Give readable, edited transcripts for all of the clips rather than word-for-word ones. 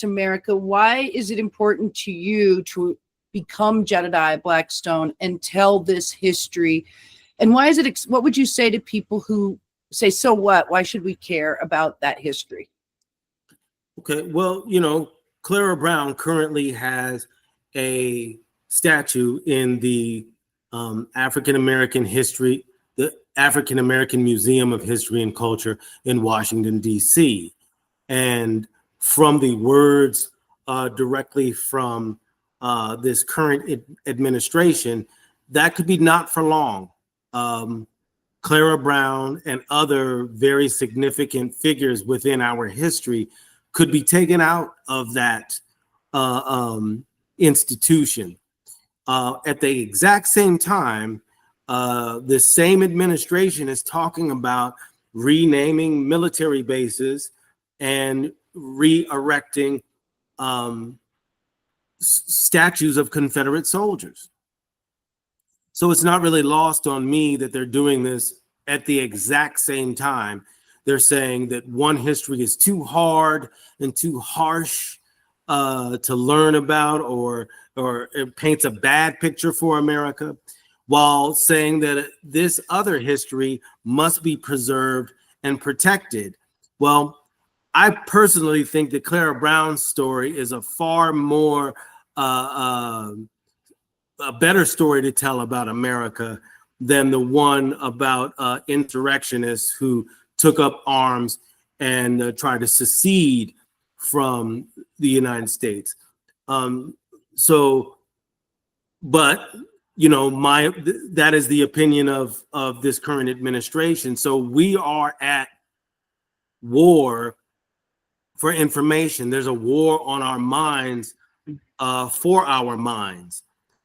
to America. Why is it important to you to become Jedidiah Blackstone and tell this history? And why is it, what would you say to people who say, so what? Why should we care about that history? Okay, well, Clara Brown currently has a statue in the African American Museum of History and Culture in Washington, D.C. And from the words directly from this current administration, that could be not for long. Clara Brown and other very significant figures within our history could be taken out of that institution. At the exact same time, the same administration is talking about renaming military bases and re-erecting statues of Confederate soldiers. So it's not really lost on me that they're doing this at the exact same time. They're saying that one history is too hard and too harsh to learn about, or it paints a bad picture for America, while saying that this other history must be preserved and protected. Well, I personally think that Clara Brown's story is a far more a better story to tell about America than the one about insurrectionists who took up arms and tried to secede from the United States. But that is the opinion of this current administration. So we are at war for information. There's a war on our minds, for our minds,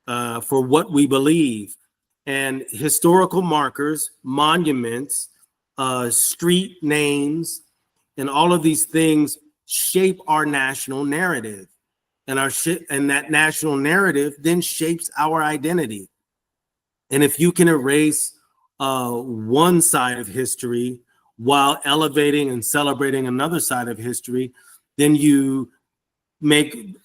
for what we believe. And historical markers, monuments, street names, and all of these things shape our national narrative. And that national narrative then shapes our identity. And if you can erase one side of history while elevating and celebrating another side of history, then you make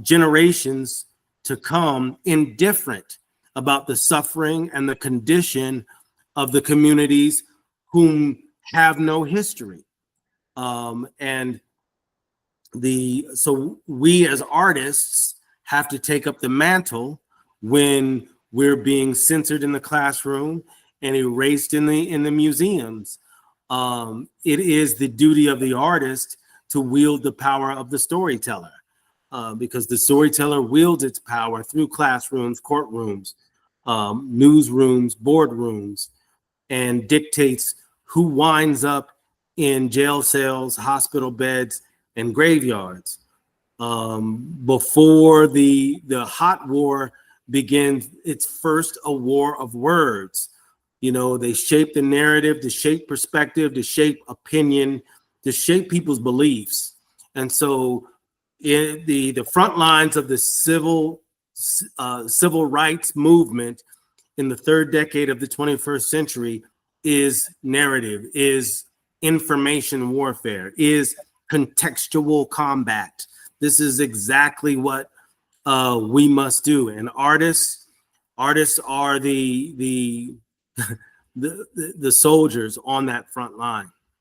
generations to come indifferent about the suffering and the condition of the communities whom have no history. So we as artists have to take up the mantle when we're being censored in the classroom and erased in the museums. It is the duty of the artist to wield the power of the storyteller, because the storyteller wields its power through classrooms, courtrooms, newsrooms, boardrooms, and dictates who winds up in jail cells, hospital beds, and graveyards. Before the hot war begins, it's first a war of words. They shape the narrative, to shape perspective, to shape opinion, to shape people's beliefs. And so in the front lines of the civil rights movement in the third decade of the 21st century is narrative, is information warfare, is contextual combat. This is exactly what we must do. And artists are the soldiers on that front line.